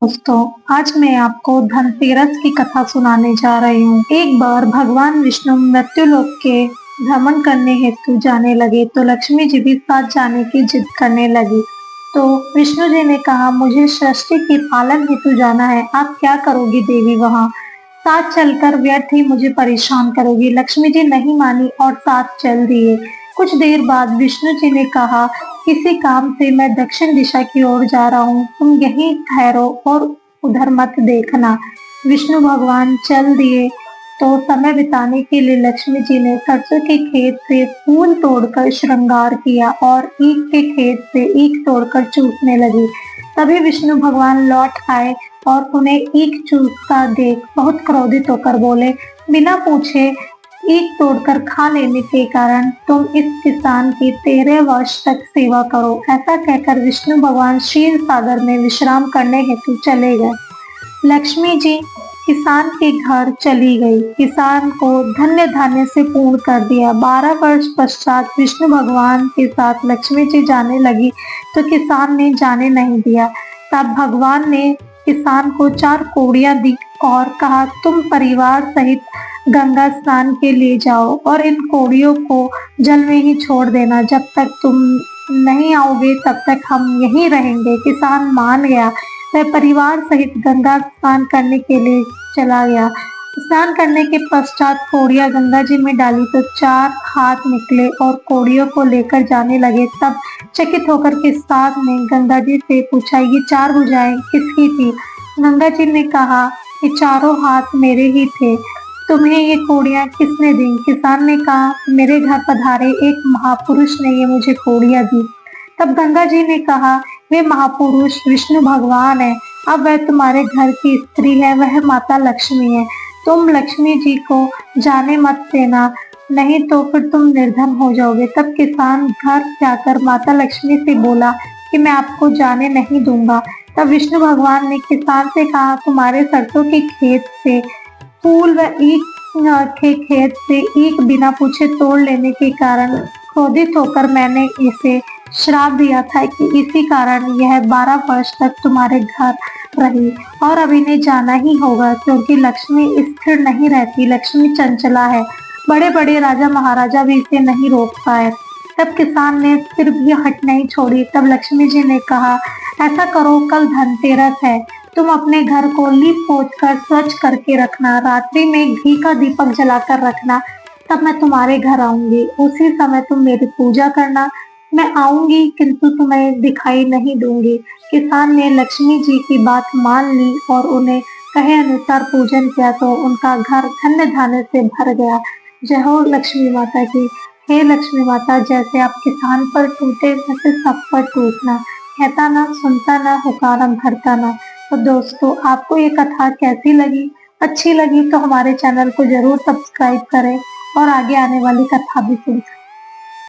दोस्तों, आज मैं आपको धनतेरस की कथा सुनाने जा रही हूँ। एक बार भगवान विष्णु मृत्युलोक के भ्रमण करने हेतु जाने लगे तो लक्ष्मी जी भी साथ जाने की जिद करने लगी। तो विष्णु जी ने कहा, मुझे सृष्टि के पालन हेतु जाना है, आप क्या करोगी देवी वहाँ? साथ चलकर व्यर्थ ही मुझे परेशान करोगी। लक्ष्मी जी नहीं मानी और साथ चल दिए। कुछ देर बाद विष्णु जी ने कहा, किसी काम से मैं दक्षिण दिशा की ओर जा रहा हूँ, तुम यहीं ठहरो और उधर मत देखना। विष्णु भगवान चल दिए तो समय बिताने के लिए लक्ष्मी जी ने सरसों के खेत से फूल तोड़कर श्रृंगार किया और ईख के खेत से ईख तोड़कर चूसने लगी। तभी विष्णु भगवान लौट आए और उन्हें ईख चूसता देख बहुत क्रोधित होकर बोले, बिना पूछे ईख तोड़कर खा लेने के कारण तुम इस किसान की 13 वर्ष तक सेवा करो। ऐसा कहकर विष्णु भगवान क्षीर सागर में विश्राम करने हेतु चले गए। लक्ष्मी जी किसान के घर चली गई। किसान को धन्य धान्य से पूर्ण कर दिया। 12 वर्ष पश्चात विष्णु भगवान के साथ लक्ष्मी जी जाने लगी तो किसान ने जाने नहीं दिया। तब भगवान ने किसान को 4 कौड़ियां दी और कहा, तुम परिवार सहित गंगा स्नान के लिए जाओ और इन कौड़ियों को जल में ही छोड़ देना। जब तक तुम नहीं आओगे तब तक हम यहीं रहेंगे। किसान मान गया। वह परिवार सहित गंगा स्नान करने के लिए चला गया। स्नान करने के पश्चात कौड़ियां गंगा जी में डाली तो 4 हाथ निकले और कौड़ियों को लेकर जाने लगे। तब चकित होकर किसान ने गंगा जी से पूछा, ये 4 भुजाएं किसकी थी? गंगा जी ने कहा, ये चारों हाथ मेरे ही थे। तुम्हें ये कौड़ियां किसने दी? किसान ने कहा, मेरे घर पधारे एक महापुरुष ने ये मुझे कौड़ियां दी। तब गंगा जी ने कहा, वे महापुरुष विष्णु भगवान है। अब वह तुम्हारे घर की स्त्री है, वह माता लक्ष्मी है। तुम लक्ष्मी जी को जाने मत देना, नहीं तो फिर तुम निर्धन हो जाओगे। तब किसान घर जाकर माता लक्ष्मी से बोला कि मैं आपको जाने नहीं दूंगा। तब विष्णु भगवान ने किसान से कहा, तुम्हारे सरसों के खेत से फूल व ईख के खेत से ईख बिना पूछे तोड़ लेने के कारण क्रोधित होकर मैंने इसे श्राप दिया था कि इसी कारण यह 12 वर्ष तक तुम्हारे घर रही और अब इन्हें जाना ही होगा, क्योंकि लक्ष्मी स्थिर नहीं रहती, लक्ष्मी चंचला है। बड़े बड़े राजा महाराजा भी इसे नहीं रोक पाए। तब किसान ने फिर भी हट नहीं छोड़ी। तब लक्ष्मी जी ने कहा, ऐसा करो, कल धनतेरस है, तुम अपने घर को लीप पोछ कर स्वच्छ करके रखना। रात्रि में घी का दीपक जलाकर रखना। तब मैं तुम्हारे घर आऊंगी। उसी समय तुम मेरी पूजा करना। मैं आऊंगी किंतु तुम्हें दिखाई नहीं दूंगी। किसान ने लक्ष्मी जी की बात मान ली और उन्हें कहे अनुसार पूजन किया तो उनका घर धन्य धान्य से भर गया। जय हो लक्ष्मी माता की। हे लक्ष्मी माता, जैसे आप किसान पर टूटे वैसे सब पर टूटना। कहता ना, सुनता ना, हुक्म भरता ना। तो दोस्तों, आपको ये कथा कैसी लगी? अच्छी लगी तो हमारे चैनल को जरूर सब्सक्राइब करें और आगे आने वाली कथा भी सुन